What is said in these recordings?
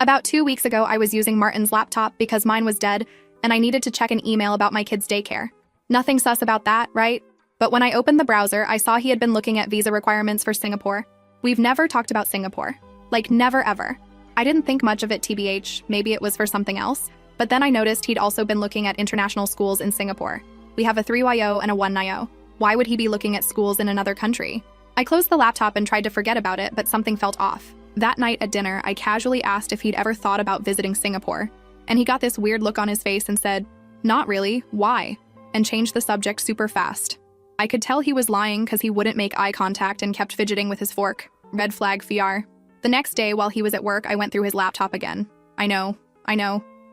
About 2 weeks ago, I was using Martin's laptop because mine was dead, and I needed to check an email about my kid's daycare. Nothing sus about that, right? But when I opened the browser, I saw he had been looking at visa requirements for Singapore. We've never talked about Singapore. Like, never ever. I didn't think much of it TBH, maybe it was for something else, but then I noticed he'd also been looking at international schools in Singapore. We have a 3YO and a 1NIO. Why would he be looking at schools in another country? I closed the laptop and tried to forget about it, but something felt off. That night at dinner, I casually asked if he'd ever thought about visiting Singapore, and he got this weird look on his face and said, "Not really, why?" and changed the subject super fast. I could tell he was lying because he wouldn't make eye contact and kept fidgeting with his fork. Red flag FR. The next day, while he was at work, I went through his laptop again. I know.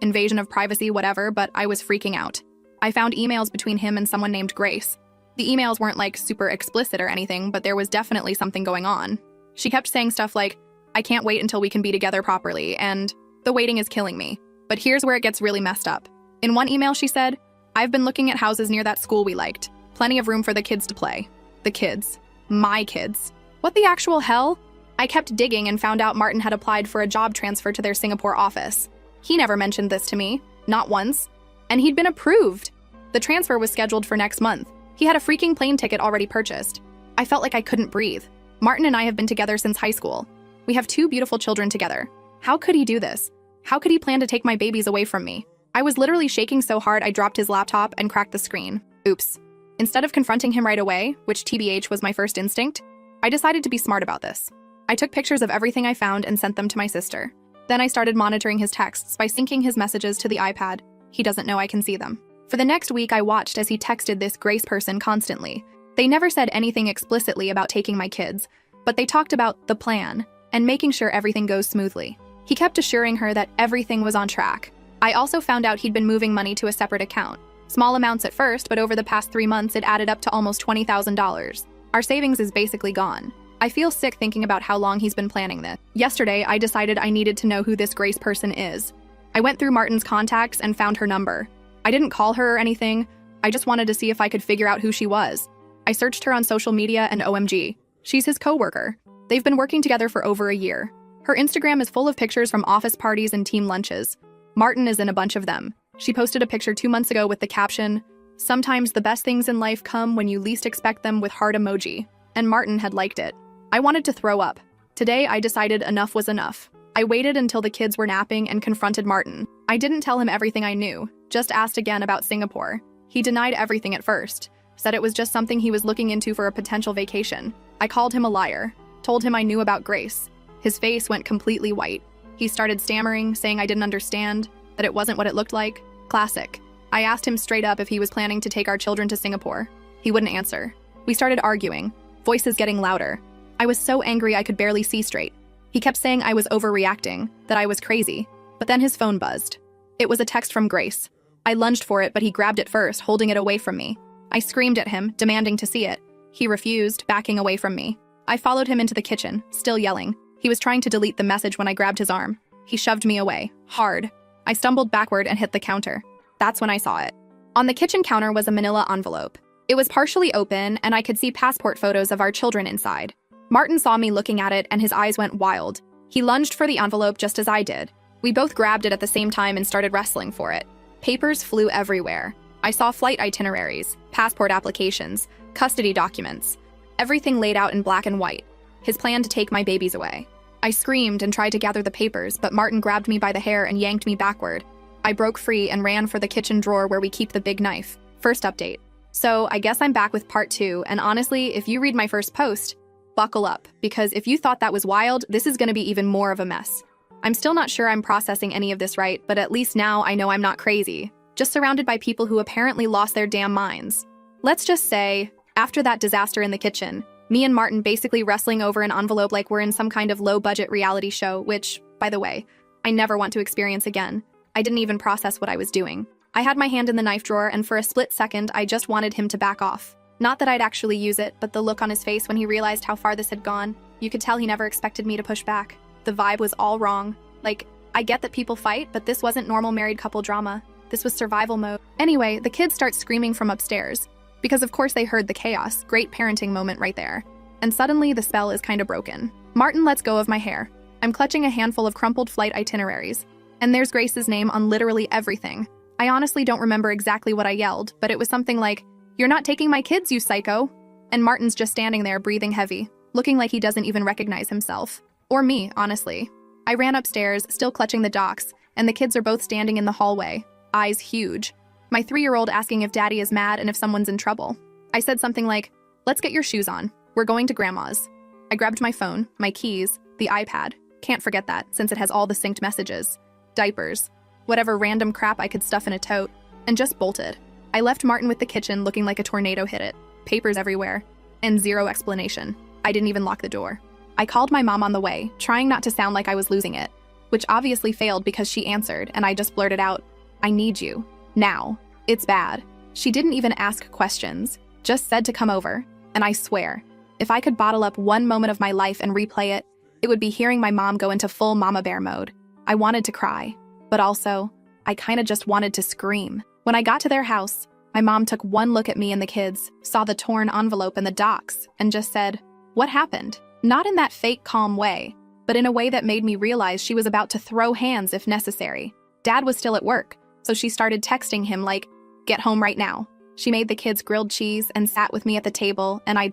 Invasion of privacy, whatever, but I was freaking out. I found emails between him and someone named Grace. The emails weren't like super explicit or anything, but there was definitely something going on. She kept saying stuff like, "I can't wait until we can be together properly," and "The waiting is killing me." But here's where it gets really messed up. In one email she said, "I've been looking at houses near that school we liked. Plenty of room for the kids to play." The kids. My kids. What the actual hell? I kept digging and found out Martin had applied for a job transfer to their Singapore office. He never mentioned this to me. Not once. And he'd been approved. The transfer was scheduled for next month. He had a freaking plane ticket already purchased. I felt like I couldn't breathe. Martin and I have been together since high school. We have 2 beautiful children together. How could he do this? How could he plan to take my babies away from me? I was literally shaking so hard I dropped his laptop and cracked the screen. Oops. Instead of confronting him right away, which TBH was my first instinct, I decided to be smart about this. I took pictures of everything I found and sent them to my sister. Then I started monitoring his texts by syncing his messages to the iPad. He doesn't know I can see them. For the next week, I watched as he texted this Grace person constantly. They never said anything explicitly about taking my kids, but they talked about the plan and making sure everything goes smoothly. He kept assuring her that everything was on track. I also found out he'd been moving money to a separate account. Small amounts at first, but over the past 3 months, it added up to almost $20,000. Our savings is basically gone. I feel sick thinking about how long he's been planning this. Yesterday, I decided I needed to know who this Grace person is. I went through Martin's contacts and found her number. I didn't call her or anything. I just wanted to see if I could figure out who she was. I searched her on social media and OMG. She's his coworker. They've been working together for over a year. Her Instagram is full of pictures from office parties and team lunches. Martin is in a bunch of them. She posted a picture 2 months ago with the caption, "Sometimes the best things in life come when you least expect them," with heart emoji. And Martin had liked it. I wanted to throw up. Today, I decided enough was enough. I waited until the kids were napping and confronted Martin. I didn't tell him everything I knew, just asked again about Singapore. He denied everything at first, said it was just something he was looking into for a potential vacation. I called him a liar, told him I knew about Grace. His face went completely white. He started stammering, saying I didn't understand, that it wasn't what it looked like. Classic. I asked him straight up if he was planning to take our children to Singapore. He wouldn't answer. We started arguing, voices getting louder. I was so angry I could barely see straight. He kept saying I was overreacting, that I was crazy, but then his phone buzzed. It was a text from Grace. I lunged for it, but he grabbed it first, holding it away from me. I screamed at him, demanding to see it. He refused, backing away from me. I followed him into the kitchen, still yelling. He was trying to delete the message when I grabbed his arm. He shoved me away, hard. I stumbled backward and hit the counter. That's when I saw it. On the kitchen counter was a manila envelope. It was partially open, and I could see passport photos of our children inside. Martin saw me looking at it, and his eyes went wild. He lunged for the envelope just as I did. We both grabbed it at the same time and started wrestling for it. Papers flew everywhere. I saw flight itineraries, passport applications, custody documents, everything laid out in black and white. His plan to take my babies away. I screamed and tried to gather the papers, but Martin grabbed me by the hair and yanked me backward. I broke free and ran for the kitchen drawer where we keep the big knife. First update. So I guess I'm back with part 2, and honestly, if you read my first post, buckle up, because if you thought that was wild, this is going to be even more of a mess. I'm still not sure I'm processing any of this right, but at least now I know I'm not crazy, just surrounded by people who apparently lost their damn minds. Let's just say, after that disaster in the kitchen, me and Martin basically wrestling over an envelope like we're in some kind of low-budget reality show, which, by the way, I never want to experience again. I didn't even process what I was doing. I had my hand in the knife drawer, and for a split second, I just wanted him to back off. Not that I'd actually use it, but the look on his face when he realized how far this had gone, you could tell he never expected me to push back. The vibe was all wrong. Like, I get that people fight, but this wasn't normal married couple drama. This was survival mode. Anyway, the kids start screaming from upstairs, because of course they heard the chaos. Great parenting moment right there. And suddenly the spell is kind of broken. Martin lets go of my hair. I'm clutching a handful of crumpled flight itineraries, and there's Grace's name on literally everything. I honestly don't remember exactly what I yelled, but it was something like, "You're not taking my kids, you psycho!" And Martin's just standing there breathing heavy, looking like he doesn't even recognize himself. Or me, honestly. I ran upstairs, still clutching the docs, and the kids are both standing in the hallway, eyes huge. My 3-year-old asking if daddy is mad and if someone's in trouble. I said something like, "Let's get your shoes on. We're going to grandma's." I grabbed my phone, my keys, the iPad. Can't forget that, since it has all the synced messages. Diapers. Whatever random crap I could stuff in a tote. And just bolted. I left Martin with the kitchen looking like a tornado hit it. Papers everywhere. And zero explanation. I didn't even lock the door. I called my mom on the way, trying not to sound like I was losing it. Which obviously failed because she answered, and I just blurted out, "I need you. Now. It's bad." She didn't even ask questions. Just said to come over. And I swear, if I could bottle up one moment of my life and replay it, it would be hearing my mom go into full mama bear mode. I wanted to cry. But also, I kinda just wanted to scream. When I got to their house, my mom took one look at me and the kids, saw the torn envelope and the docs, and just said, "What happened?" Not in that fake calm way, but in a way that made me realize she was about to throw hands if necessary. Dad was still at work, so she started texting him like, "Get home right now." She made the kids grilled cheese and sat with me at the table, and I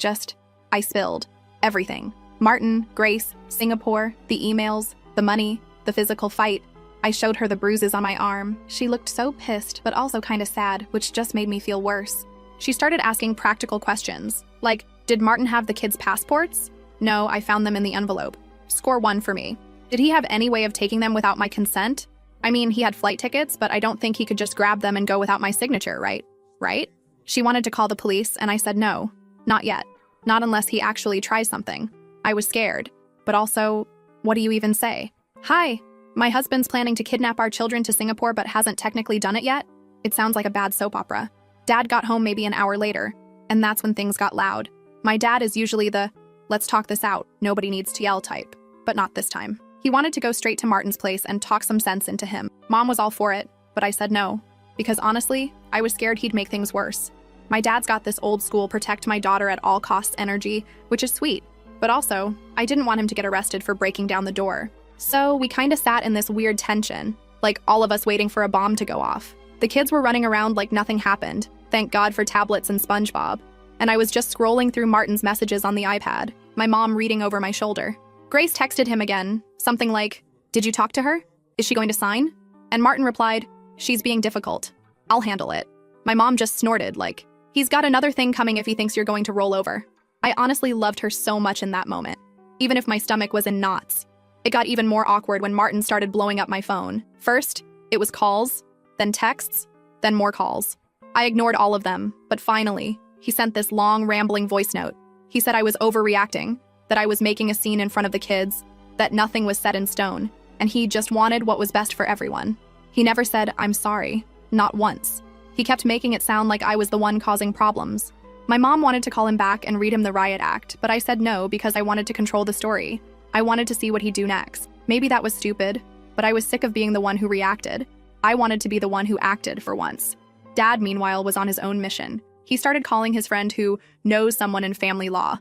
spilled everything. Martin, Grace, Singapore, the emails, the money, the physical fight. I showed her the bruises on my arm. She looked so pissed, but also kinda sad, which just made me feel worse. She started asking practical questions, like, did Martin have the kids' passports? No, I found them in the envelope. Score 1 for me. Did he have any way of taking them without my consent? I mean, he had flight tickets, but I don't think he could just grab them and go without my signature, right? Right? She wanted to call the police, and I said no. Not yet. Not unless he actually tries something. I was scared. But also, what do you even say? "Hi. My husband's planning to kidnap our children to Singapore but hasn't technically done it yet." It sounds like a bad soap opera. Dad got home maybe an hour later, and that's when things got loud. My dad is usually the, "Let's talk this out, nobody needs to yell" type, but not this time. He wanted to go straight to Martin's place and talk some sense into him. Mom was all for it, but I said no, because honestly, I was scared he'd make things worse. My dad's got this old school protect my daughter at all costs energy, which is sweet, but also, I didn't want him to get arrested for breaking down the door. So we kinda sat in this weird tension, like all of us waiting for a bomb to go off. The kids were running around like nothing happened, thank God for tablets and SpongeBob. And I was just scrolling through Martin's messages on the iPad, my mom reading over my shoulder. Grace texted him again, something like, "Did you talk to her? Is she going to sign?" And Martin replied, "She's being difficult. I'll handle it." My mom just snorted like, "He's got another thing coming if he thinks you're going to roll over." I honestly loved her so much in that moment, even if my stomach was in knots. It got even more awkward when Martin started blowing up my phone. First, it was calls, then texts, then more calls. I ignored all of them, but finally, he sent this long, rambling voice note. He said I was overreacting, that I was making a scene in front of the kids, that nothing was set in stone, and he just wanted what was best for everyone. He never said, "I'm sorry," not once. He kept making it sound like I was the one causing problems. My mom wanted to call him back and read him the riot act, but I said no because I wanted to control the story. I wanted to see what he'd do next. Maybe that was stupid, but I was sick of being the one who reacted. I wanted to be the one who acted for once. Dad, meanwhile, was on his own mission. He started calling his friend who knows someone in family law.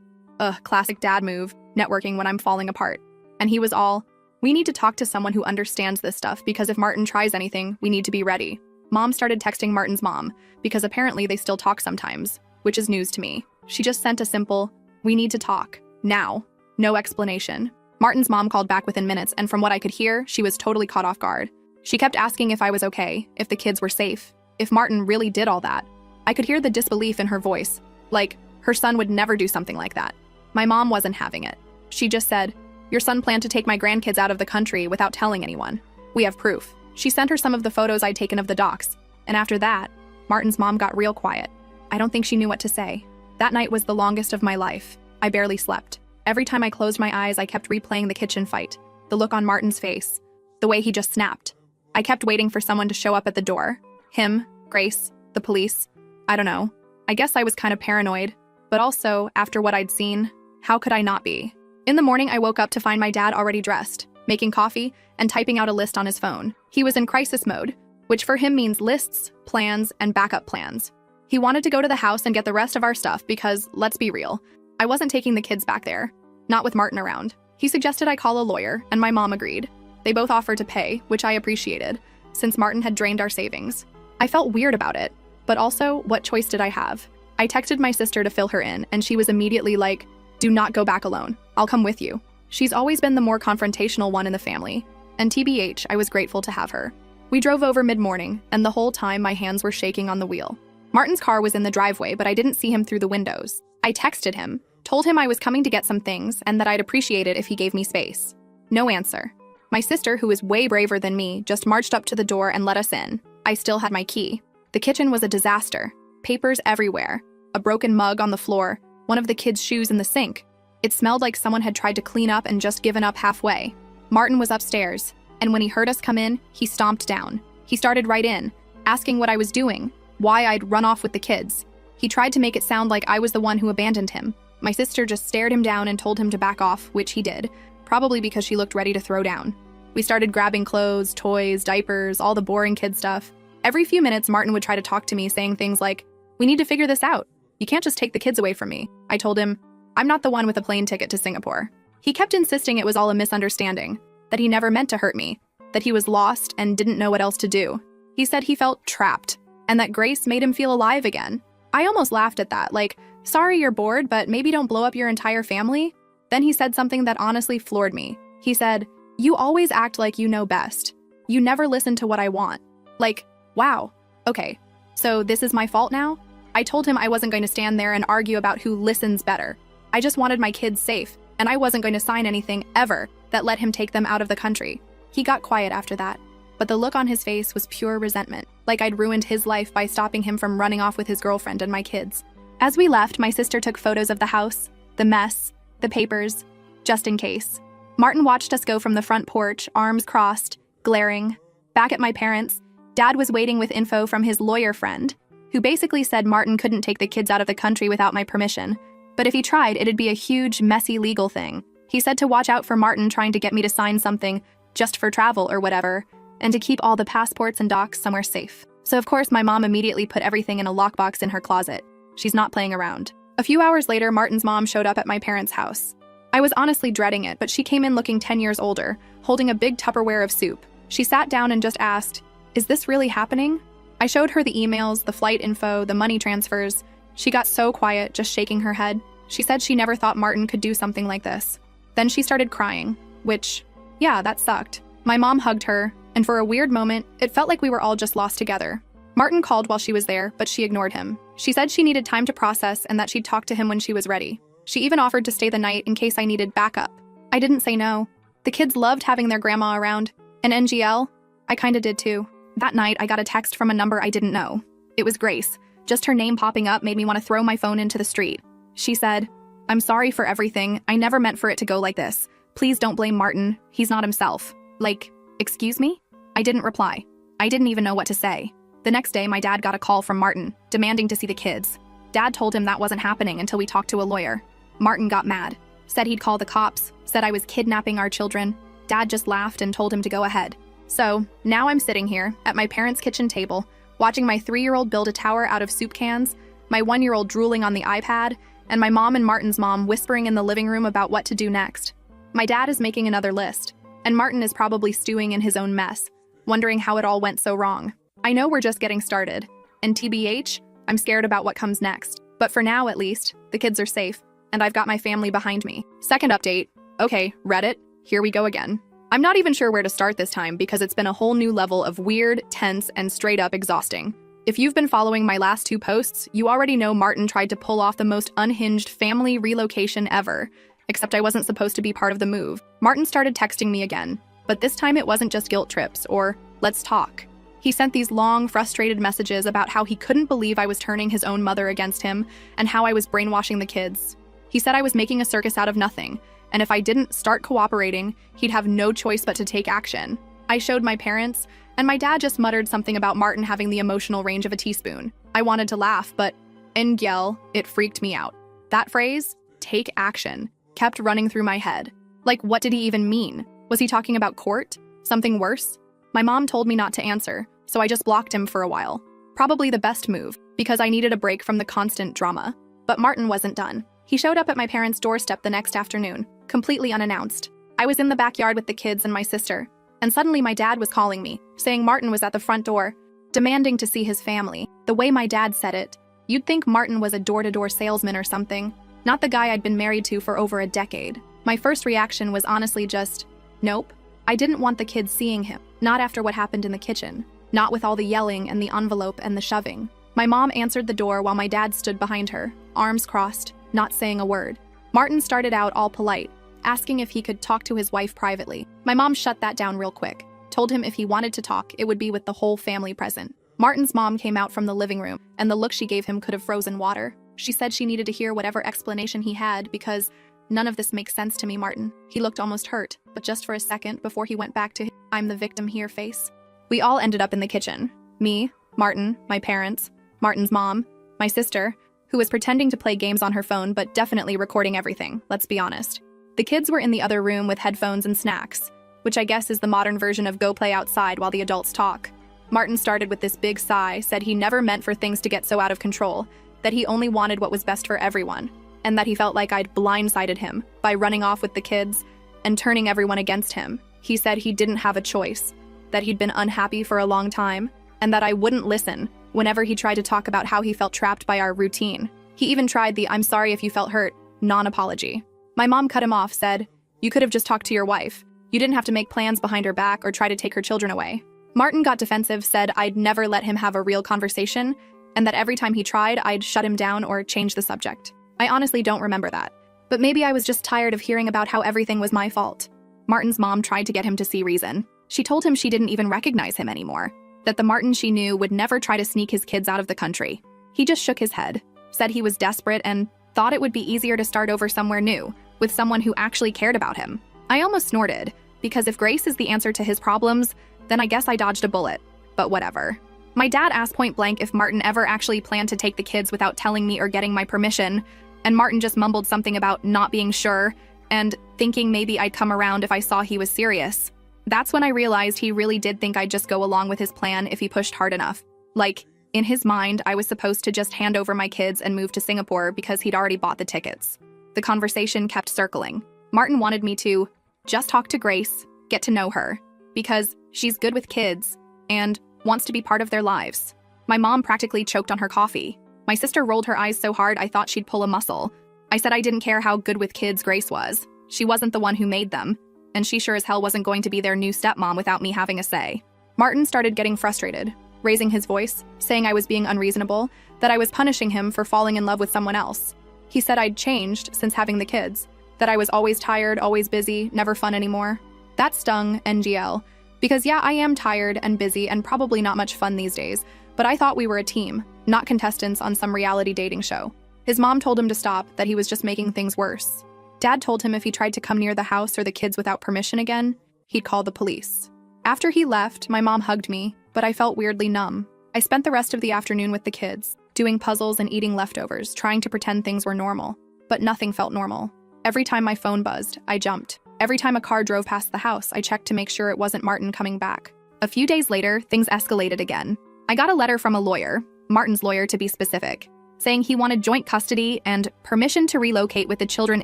Classic dad move, networking when I'm falling apart. And he was all, "We need to talk to someone who understands this stuff because if Martin tries anything, we need to be ready." Mom started texting Martin's mom, because apparently they still talk sometimes, which is news to me. She just sent a simple, "We need to talk. Now." No explanation. Martin's mom called back within minutes, and from what I could hear, she was totally caught off guard. She kept asking if I was okay, if the kids were safe, if Martin really did all that. I could hear the disbelief in her voice, like her son would never do something like that. My mom wasn't having it. She just said, "Your son planned to take my grandkids out of the country without telling anyone. We have proof." She sent her some of the photos I'd taken of the docs, and after that, Martin's mom got real quiet. I don't think she knew what to say. That night was the longest of my life. I barely slept. Every time I closed my eyes, I kept replaying the kitchen fight, the look on Martin's face, the way he just snapped. I kept waiting for someone to show up at the door. Him, Grace, the police. I don't know. I guess I was kind of paranoid, but also, after what I'd seen, how could I not be? In the morning, I woke up to find my dad already dressed, making coffee, and typing out a list on his phone. He was in crisis mode, which for him means lists, plans, and backup plans. He wanted to go to the house and get the rest of our stuff because, let's be real, I wasn't taking the kids back there. Not with Martin around. He suggested I call a lawyer, and my mom agreed. They both offered to pay, which I appreciated, since Martin had drained our savings. I felt weird about it, but also, what choice did I have? I texted my sister to fill her in, and she was immediately like, "Do not go back alone. I'll come with you." She's always been the more confrontational one in the family, and TBH, I was grateful to have her. We drove over mid-morning, and the whole time my hands were shaking on the wheel. Martin's car was in the driveway, but I didn't see him through the windows. I texted him, told him I was coming to get some things and that I'd appreciate it if he gave me space. No answer. My sister, who is way braver than me, just marched up to the door and let us in. I still had my key. The kitchen was a disaster. Papers everywhere. A broken mug on the floor. One of the kids' shoes in the sink. It smelled like someone had tried to clean up and just given up halfway. Martin was upstairs, and when he heard us come in, he stomped down. He started right in, asking what I was doing, why I'd run off with the kids. He tried to make it sound like I was the one who abandoned him. My sister just stared him down and told him to back off, which he did, probably because she looked ready to throw down. We started grabbing clothes, toys, diapers, all the boring kid stuff. Every few minutes, Martin would try to talk to me, saying things like, "We need to figure this out. You can't just take the kids away from me." I told him, "I'm not the one with a plane ticket to Singapore." He kept insisting it was all a misunderstanding, that he never meant to hurt me, that he was lost and didn't know what else to do. He said he felt trapped, and that Grace made him feel alive again. I almost laughed at that, like, "Sorry you're bored, but maybe don't blow up your entire family." Then he said something that honestly floored me. He said, "You always act like you know best. You never listen to what I want." Like, wow, okay, so this is my fault now? I told him I wasn't going to stand there and argue about who listens better. I just wanted my kids safe, and I wasn't going to sign anything ever that let him take them out of the country. He got quiet after that, but the look on his face was pure resentment, like I'd ruined his life by stopping him from running off with his girlfriend and my kids. As we left, my sister took photos of the house, the mess, the papers, just in case. Martin watched us go from the front porch, arms crossed, glaring. Back at my parents', Dad was waiting with info from his lawyer friend, who basically said Martin couldn't take the kids out of the country without my permission. But if he tried, it'd be a huge, messy legal thing. He said to watch out for Martin trying to get me to sign something just for travel or whatever, and to keep all the passports and docs somewhere safe. So of course my mom immediately put everything in a lockbox in her closet. She's not playing around. A few hours later, Martin's mom showed up at my parents' house. I was honestly dreading it, but she came in looking 10 years older, holding a big Tupperware of soup. She sat down and just asked, "Is this really happening?" I showed her the emails, the flight info, the money transfers. She got so quiet, just shaking her head. She said she never thought Martin could do something like this. Then she started crying, which, yeah, that sucked. My mom hugged her, and for a weird moment, it felt like we were all just lost together. Martin called while she was there, but she ignored him. She said she needed time to process and that she'd talk to him when she was ready. She even offered to stay the night in case I needed backup. I didn't say no. The kids loved having their grandma around, and NGL, I kinda did too. That night, I got a text from a number I didn't know. It was Grace. Just her name popping up made me want to throw my phone into the street. She said, "I'm sorry for everything. I never meant for it to go like this. Please don't blame Martin. He's not himself." Like, excuse me? I didn't reply. I didn't even know what to say. The next day, my dad got a call from Martin, demanding to see the kids. Dad told him that wasn't happening until we talked to a lawyer. Martin got mad, said he'd call the cops, said I was kidnapping our children. Dad just laughed and told him to go ahead. So, now I'm sitting here, at my parents' kitchen table, watching my 3-year-old build a tower out of soup cans, my 1-year-old drooling on the iPad, and my mom and Martin's mom whispering in the living room about what to do next. My dad is making another list, and Martin is probably stewing in his own mess, wondering how it all went so wrong. I know we're just getting started, and TBH, I'm scared about what comes next. But for now, at least, the kids are safe, and I've got my family behind me. Second update. Okay, Reddit, here we go again. I'm not even sure where to start this time because it's been a whole new level of weird, tense, and straight up exhausting. If you've been following my last 2 posts, you already know Martin tried to pull off the most unhinged family relocation ever, except I wasn't supposed to be part of the move. Martin started texting me again, but this time it wasn't just guilt trips or let's talk. He sent these long, frustrated messages about how he couldn't believe I was turning his own mother against him and how I was brainwashing the kids. He said I was making a circus out of nothing, and if I didn't start cooperating, he'd have no choice but to take action. I showed my parents, and my dad just muttered something about Martin having the emotional range of a teaspoon. I wanted to laugh, but Ngel, it freaked me out. That phrase, take action, kept running through my head. Like, what did he even mean? Was he talking about court? Something worse? My mom told me not to answer, so I just blocked him for a while. Probably the best move, because I needed a break from the constant drama. But Martin wasn't done. He showed up at my parents' doorstep the next afternoon, completely unannounced. I was in the backyard with the kids and my sister, and suddenly my dad was calling me, saying Martin was at the front door, demanding to see his family. The way my dad said it, you'd think Martin was a door-to-door salesman or something, not the guy I'd been married to for over a decade. My first reaction was honestly just, nope. I didn't want the kids seeing him, not after what happened in the kitchen, not with all the yelling and the envelope and the shoving. My mom answered the door while my dad stood behind her, arms crossed, not saying a word. Martin started out all polite, asking if he could talk to his wife privately. My mom shut that down real quick, told him if he wanted to talk, it would be with the whole family present. Martin's mom came out from the living room, and the look she gave him could have frozen water. She said she needed to hear whatever explanation he had because none of this makes sense to me, Martin. He looked almost hurt, but just for a second before he went back to his I'm the victim here face. We all ended up in the kitchen. Me, Martin, my parents, Martin's mom, my sister, who was pretending to play games on her phone but definitely recording everything, let's be honest. The kids were in the other room with headphones and snacks, which I guess is the modern version of go play outside while the adults talk. Martin started with this big sigh, said he never meant for things to get so out of control, that he only wanted what was best for everyone, and that he felt like I'd blindsided him by running off with the kids and turning everyone against him. He said he didn't have a choice, that he'd been unhappy for a long time, and that I wouldn't listen whenever he tried to talk about how he felt trapped by our routine. He even tried the I'm sorry if you felt hurt non-apology. My mom cut him off, said, you could have just talked to your wife. You didn't have to make plans behind her back or try to take her children away. Martin got defensive, said I'd never let him have a real conversation, and that every time he tried, I'd shut him down or change the subject. I honestly don't remember that. But maybe I was just tired of hearing about how everything was my fault. Martin's mom tried to get him to see reason. She told him she didn't even recognize him anymore, that the Martin she knew would never try to sneak his kids out of the country. He just shook his head, said he was desperate and thought it would be easier to start over somewhere new, with someone who actually cared about him. I almost snorted, because if Grace is the answer to his problems, then I guess I dodged a bullet. But whatever. My dad asked point blank if Martin ever actually planned to take the kids without telling me or getting my permission, and Martin just mumbled something about not being sure and thinking maybe I'd come around if I saw he was serious. That's when I realized he really did think I'd just go along with his plan if he pushed hard enough. Like, in his mind, I was supposed to just hand over my kids and move to Singapore because he'd already bought the tickets. The conversation kept circling. Martin wanted me to just talk to Grace, get to know her, because she's good with kids and wants to be part of their lives. My mom practically choked on her coffee. My sister rolled her eyes so hard I thought she'd pull a muscle. I said I didn't care how good with kids Grace was. She wasn't the one who made them, and she sure as hell wasn't going to be their new stepmom without me having a say. Martin started getting frustrated, raising his voice, saying I was being unreasonable, that I was punishing him for falling in love with someone else. He said I'd changed since having the kids, that I was always tired, always busy, never fun anymore. That stung, NGL, because yeah, I am tired and busy and probably not much fun these days, but I thought we were a team, not contestants on some reality dating show. His mom told him to stop, that he was just making things worse. Dad told him if he tried to come near the house or the kids without permission again, he'd call the police. After he left, my mom hugged me, but I felt weirdly numb. I spent the rest of the afternoon with the kids, doing puzzles and eating leftovers, trying to pretend things were normal. But nothing felt normal. Every time my phone buzzed, I jumped. Every time a car drove past the house, I checked to make sure it wasn't Martin coming back. A few days later, things escalated again. I got a letter from a lawyer, Martin's lawyer to be specific, saying he wanted joint custody and permission to relocate with the children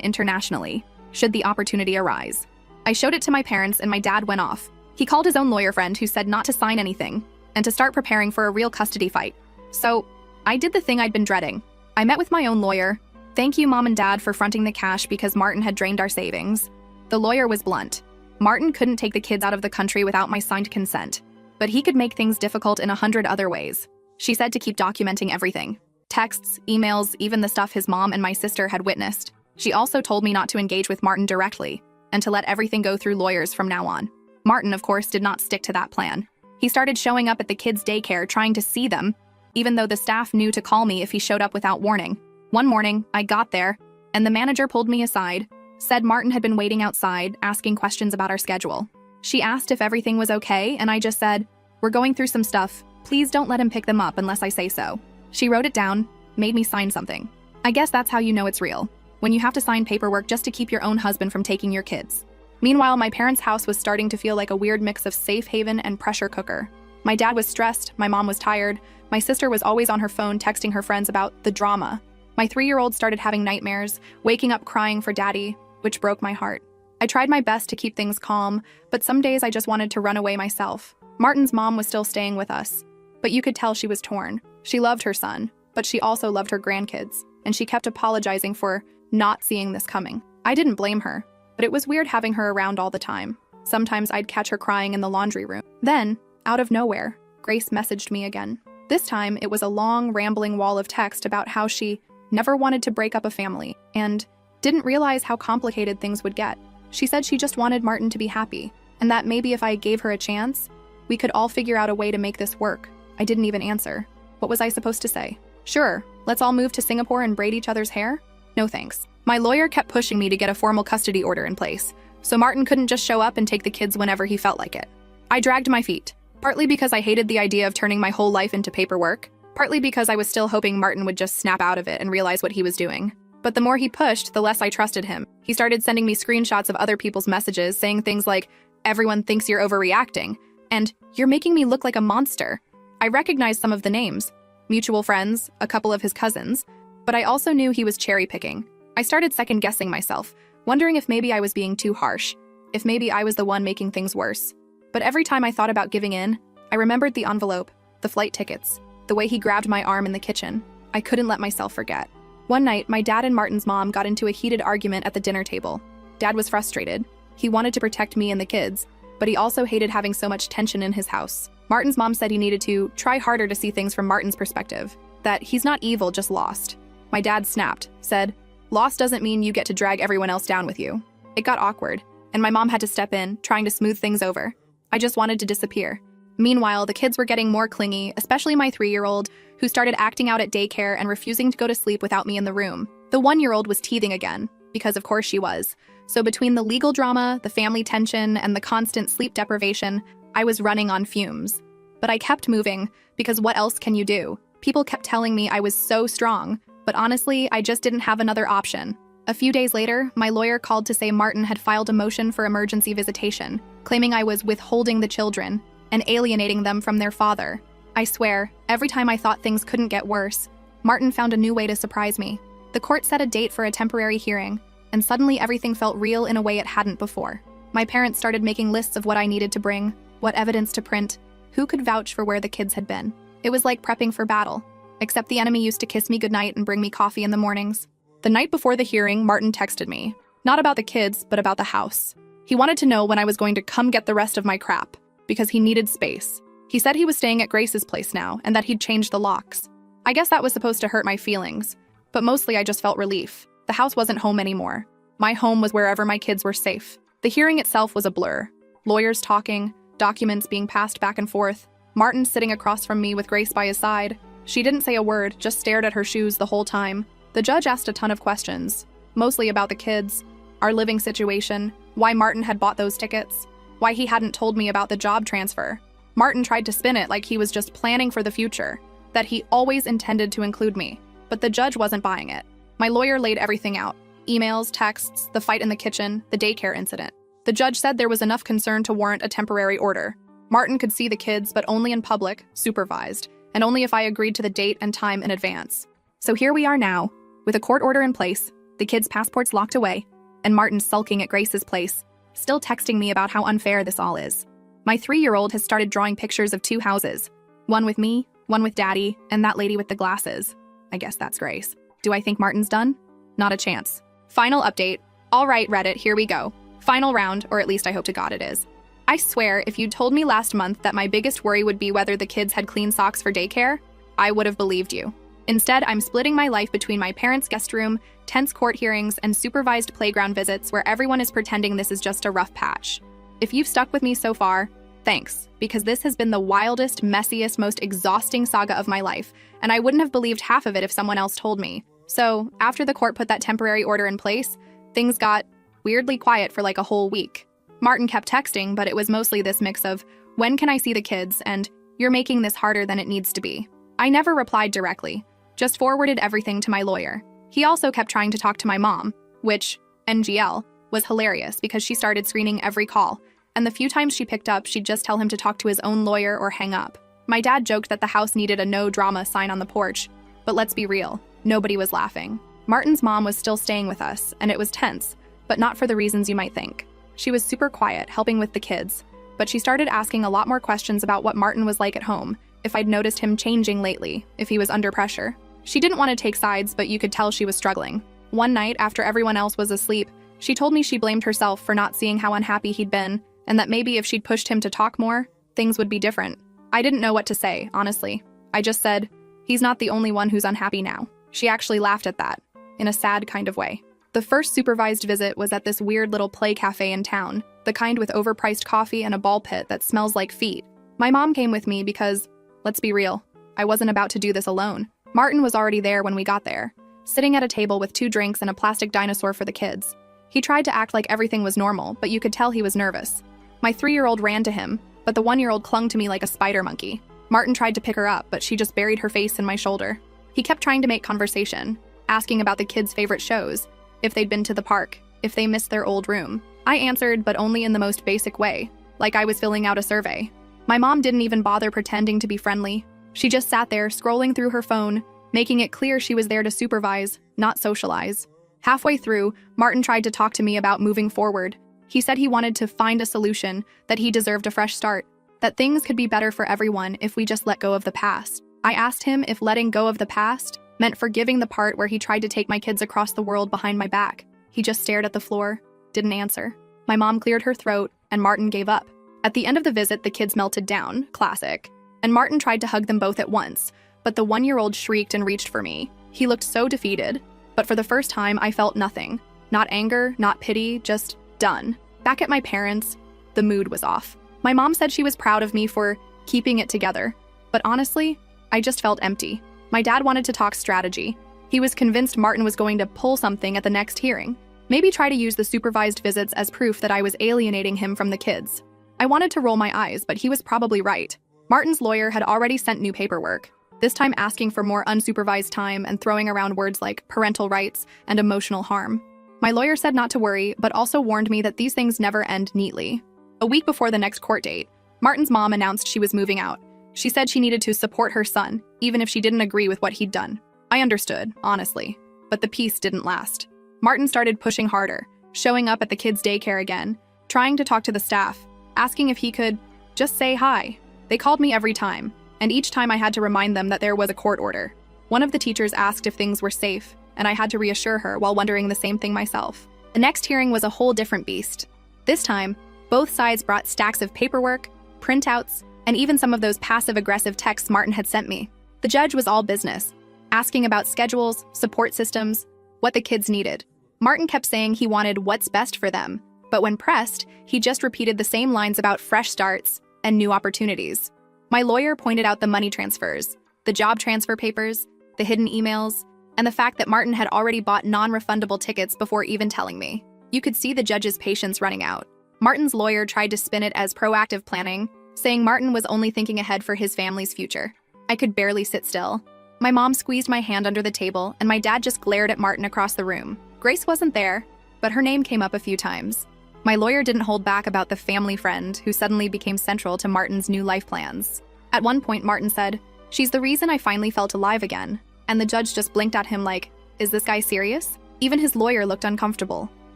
internationally, should the opportunity arise. I showed it to my parents and my dad went off. He called his own lawyer friend who said not to sign anything and to start preparing for a real custody fight. So I did the thing I'd been dreading. I met with my own lawyer. Thank you, Mom and Dad, for fronting the cash because Martin had drained our savings. The lawyer was blunt. Martin couldn't take the kids out of the country without my signed consent, but he could make things difficult in 100 other ways. She said to keep documenting everything. Texts, emails, even the stuff his mom and my sister had witnessed. She also told me not to engage with Martin directly and to let everything go through lawyers from now on. Martin, of course, did not stick to that plan. He started showing up at the kids' daycare trying to see them, even though the staff knew to call me if he showed up without warning. One morning, I got there, and the manager pulled me aside, said Martin had been waiting outside, asking questions about our schedule. She asked if everything was okay, and I just said, we're going through some stuff. Please don't let him pick them up unless I say so. She wrote it down, made me sign something. I guess that's how you know it's real, when you have to sign paperwork just to keep your own husband from taking your kids. Meanwhile, my parents' house was starting to feel like a weird mix of safe haven and pressure cooker. My dad was stressed, my mom was tired, my sister was always on her phone texting her friends about the drama. My 3-year-old started having nightmares, waking up crying for daddy, which broke my heart. I tried my best to keep things calm, but some days I just wanted to run away myself. Martin's mom was still staying with us, but you could tell she was torn. She loved her son, but she also loved her grandkids, and she kept apologizing for not seeing this coming. I didn't blame her, but it was weird having her around all the time. Sometimes I'd catch her crying in the laundry room. Then, out of nowhere, Grace messaged me again. This time, it was a long, rambling wall of text about how she never wanted to break up a family and didn't realize how complicated things would get. She said she just wanted Martin to be happy, and that maybe if I gave her a chance, we could all figure out a way to make this work. I didn't even answer. What was I supposed to say? Sure, let's all move to Singapore and braid each other's hair? No thanks. My lawyer kept pushing me to get a formal custody order in place, so Martin couldn't just show up and take the kids whenever he felt like it. I dragged my feet, partly because I hated the idea of turning my whole life into paperwork, partly because I was still hoping Martin would just snap out of it and realize what he was doing. But the more he pushed, the less I trusted him. He started sending me screenshots of other people's messages saying things like, "Everyone thinks you're overreacting," and "You're making me look like a monster." I recognized some of the names, mutual friends, a couple of his cousins, but I also knew he was cherry-picking. I started second-guessing myself, wondering if maybe I was being too harsh, if maybe I was the one making things worse. But every time I thought about giving in, I remembered the envelope, the flight tickets, the way he grabbed my arm in the kitchen. I couldn't let myself forget. One night, my dad and Martin's mom got into a heated argument at the dinner table. Dad was frustrated. He wanted to protect me and the kids, but he also hated having so much tension in his house. Martin's mom said he needed to try harder to see things from Martin's perspective, that he's not evil, just lost. My dad snapped, said, "Lost doesn't mean you get to drag everyone else down with you." It got awkward, and my mom had to step in, trying to smooth things over. I just wanted to disappear. Meanwhile, the kids were getting more clingy, especially my 3-year-old, who started acting out at daycare and refusing to go to sleep without me in the room. The 1-year-old was teething again, because of course she was. So between the legal drama, the family tension, and the constant sleep deprivation, I was running on fumes. But I kept moving, because what else can you do? People kept telling me I was so strong, but honestly, I just didn't have another option. A few days later, my lawyer called to say Martin had filed a motion for emergency visitation, claiming I was withholding the children and alienating them from their father. I swear, every time I thought things couldn't get worse, Martin found a new way to surprise me. The court set a date for a temporary hearing, and suddenly everything felt real in a way it hadn't before. My parents started making lists of what I needed to bring, what evidence to print, who could vouch for where the kids had been. It was like prepping for battle, except the enemy used to kiss me goodnight and bring me coffee in the mornings. The night before the hearing, Martin texted me, not about the kids, but about the house. He wanted to know when I was going to come get the rest of my crap, because he needed space. He said he was staying at Grace's place now, and that he'd changed the locks. I guess that was supposed to hurt my feelings, but mostly I just felt relief. The house wasn't home anymore. My home was wherever my kids were safe. The hearing itself was a blur. Lawyers talking, documents being passed back and forth, Martin sitting across from me with Grace by his side. She didn't say a word, just stared at her shoes the whole time. The judge asked a ton of questions, mostly about the kids, our living situation, why Martin had bought those tickets, why he hadn't told me about the job transfer. Martin tried to spin it like he was just planning for the future, that he always intended to include me, but the judge wasn't buying it. My lawyer laid everything out, emails, texts, the fight in the kitchen, the daycare incident. The judge said there was enough concern to warrant a temporary order. Martin could see the kids, but only in public, supervised, and only if I agreed to the date and time in advance. So here we are now, with a court order in place, the kids' passports locked away, and Martin sulking at Grace's place, still texting me about how unfair this all is. My 3-year-old has started drawing pictures of 2 houses, one with me, one with Daddy, and that lady with the glasses. I guess that's Grace. Do I think Martin's done? Not a chance. Final update. All right, Reddit, here we go. Final round, or at least I hope to God it is. I swear, if you'd told me last month that my biggest worry would be whether the kids had clean socks for daycare, I would have believed you. Instead, I'm splitting my life between my parents' guest room, tense court hearings, and supervised playground visits where everyone is pretending this is just a rough patch. If you've stuck with me so far, thanks, because this has been the wildest, messiest, most exhausting saga of my life, and I wouldn't have believed half of it if someone else told me. So, after the court put that temporary order in place, things got weirdly quiet for like a whole week. Martin kept texting, but it was mostly this mix of, "When can I see the kids?" and "You're making this harder than it needs to be." I never replied directly, just forwarded everything to my lawyer. He also kept trying to talk to my mom, which, NGL, was hilarious because she started screening every call, and the few times she picked up, she'd just tell him to talk to his own lawyer or hang up. My dad joked that the house needed a no drama sign on the porch, but let's be real, nobody was laughing. Martin's mom was still staying with us, and it was tense, but not for the reasons you might think. She was super quiet, helping with the kids, but she started asking a lot more questions about what Martin was like at home, if I'd noticed him changing lately, if he was under pressure. She didn't want to take sides, but you could tell she was struggling. One night, after everyone else was asleep, she told me she blamed herself for not seeing how unhappy he'd been, and that maybe if she'd pushed him to talk more, things would be different. I didn't know what to say, honestly. I just said, he's not the only one who's unhappy now. She actually laughed at that, in a sad kind of way. The first supervised visit was at this weird little play cafe in town, the kind with overpriced coffee and a ball pit that smells like feet. My mom came with me because, let's be real, I wasn't about to do this alone. Martin was already there when we got there, sitting at a table with 2 drinks and a plastic dinosaur for the kids. He tried to act like everything was normal, but you could tell he was nervous. My 3-year-old ran to him, but the 1-year-old clung to me like a spider monkey. Martin tried to pick her up, but she just buried her face in my shoulder. He kept trying to make conversation, asking about the kids' favorite shows, if they'd been to the park, if they missed their old room. I answered, but only in the most basic way, like I was filling out a survey. My mom didn't even bother pretending to be friendly. She just sat there, scrolling through her phone, making it clear she was there to supervise, not socialize. Halfway through, Martin tried to talk to me about moving forward. He said he wanted to find a solution, that he deserved a fresh start, that things could be better for everyone if we just let go of the past. I asked him if letting go of the past meant forgiving the part where he tried to take my kids across the world behind my back. He just stared at the floor, didn't answer. My mom cleared her throat, and Martin gave up. At the end of the visit, the kids melted down, classic, and Martin tried to hug them both at once, but the 1-year-old shrieked and reached for me. He looked so defeated, but for the first time, I felt nothing. Not anger, not pity, just done. Back at my parents', the mood was off. My mom said she was proud of me for keeping it together, but honestly, I just felt empty. My dad wanted to talk strategy. He was convinced Martin was going to pull something at the next hearing, maybe try to use the supervised visits as proof that I was alienating him from the kids. I wanted to roll my eyes, but he was probably right. Martin's lawyer had already sent new paperwork, this time asking for more unsupervised time and throwing around words like parental rights and emotional harm. My lawyer said not to worry, but also warned me that these things never end neatly. A week before the next court date, Martin's mom announced she was moving out. She said she needed to support her son, even if she didn't agree with what he'd done. I understood, honestly, but the peace didn't last. Martin started pushing harder, showing up at the kids' daycare again, trying to talk to the staff, asking if he could just say hi. They called me every time, and each time I had to remind them that there was a court order. One of the teachers asked if things were safe, and I had to reassure her while wondering the same thing myself. The next hearing was a whole different beast. This time, both sides brought stacks of paperwork, printouts, and even some of those passive-aggressive texts Martin had sent me. The judge was all business, asking about schedules, support systems, what the kids needed. Martin kept saying he wanted what's best for them, but when pressed, he just repeated the same lines about fresh starts and new opportunities. My lawyer pointed out the money transfers, the job transfer papers, the hidden emails, and the fact that Martin had already bought non-refundable tickets before even telling me. You could see the judge's patience running out. Martin's lawyer tried to spin it as proactive planning, saying Martin was only thinking ahead for his family's future. I could barely sit still. My mom squeezed my hand under the table, and my dad just glared at Martin across the room. Grace wasn't there, but her name came up a few times. My lawyer didn't hold back about the family friend who suddenly became central to Martin's new life plans. At one point, Martin said, "She's the reason I finally felt alive again." And the judge just blinked at him like, is this guy serious? Even his lawyer looked uncomfortable.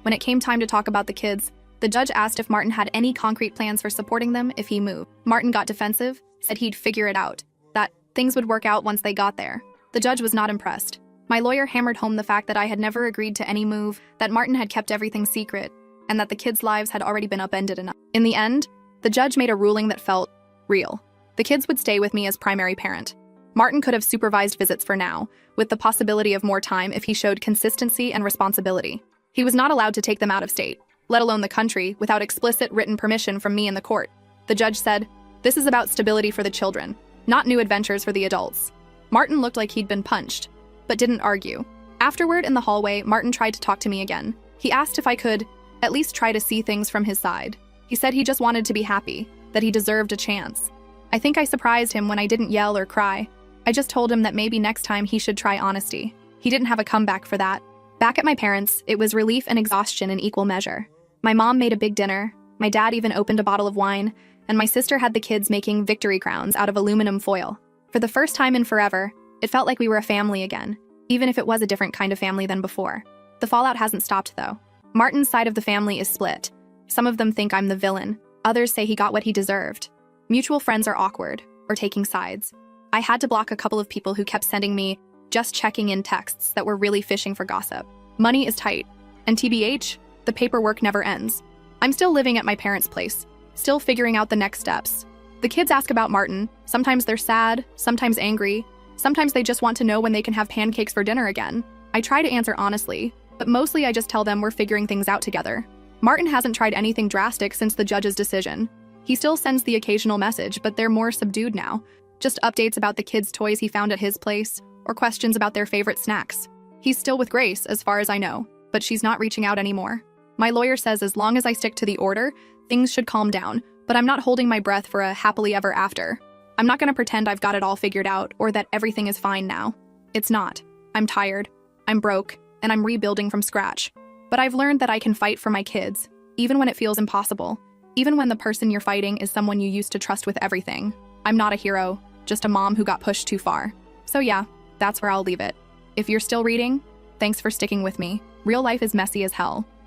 When it came time to talk about the kids, the judge asked if Martin had any concrete plans for supporting them if he moved. Martin got defensive, said he'd figure it out, that things would work out once they got there. The judge was not impressed. My lawyer hammered home the fact that I had never agreed to any move, that Martin had kept everything secret, and that the kids' lives had already been upended enough. In the end, the judge made a ruling that felt real. The kids would stay with me as primary parent. Martin could have supervised visits for now, with the possibility of more time if he showed consistency and responsibility. He was not allowed to take them out of state, let alone the country, without explicit written permission from me in the court. The judge said, "This is about stability for the children, not new adventures for the adults." Martin looked like he'd been punched, but didn't argue. Afterward, in the hallway, Martin tried to talk to me again. He asked if I could at least try to see things from his side. He said he just wanted to be happy, that he deserved a chance. I think I surprised him when I didn't yell or cry. I just told him that maybe next time he should try honesty. He didn't have a comeback for that. Back at my parents', it was relief and exhaustion in equal measure. My mom made a big dinner, my dad even opened a bottle of wine, and my sister had the kids making victory crowns out of aluminum foil. For the first time in forever, it felt like we were a family again, even if it was a different kind of family than before. The fallout hasn't stopped, though. Martin's side of the family is split. Some of them think I'm the villain. Others say he got what he deserved. Mutual friends are awkward, or taking sides. I had to block a couple of people who kept sending me just checking in texts that were really fishing for gossip. Money is tight, and TBH, the paperwork never ends. I'm still living at my parents' place, still figuring out the next steps. The kids ask about Martin. Sometimes they're sad, sometimes angry. Sometimes they just want to know when they can have pancakes for dinner again. I try to answer honestly, but mostly I just tell them we're figuring things out together. Martin hasn't tried anything drastic since the judge's decision. He still sends the occasional message, but they're more subdued now. Just updates about the kids' toys he found at his place, or questions about their favorite snacks. He's still with Grace, as far as I know, but she's not reaching out anymore. My lawyer says as long as I stick to the order, things should calm down, but I'm not holding my breath for a happily ever after. I'm not gonna pretend I've got it all figured out or that everything is fine now. It's not. I'm tired, I'm broke, and I'm rebuilding from scratch. But I've learned that I can fight for my kids, even when it feels impossible. Even when the person you're fighting is someone you used to trust with everything. I'm not a hero, just a mom who got pushed too far. So yeah, that's where I'll leave it. If you're still reading, thanks for sticking with me. Real life is messy as hell.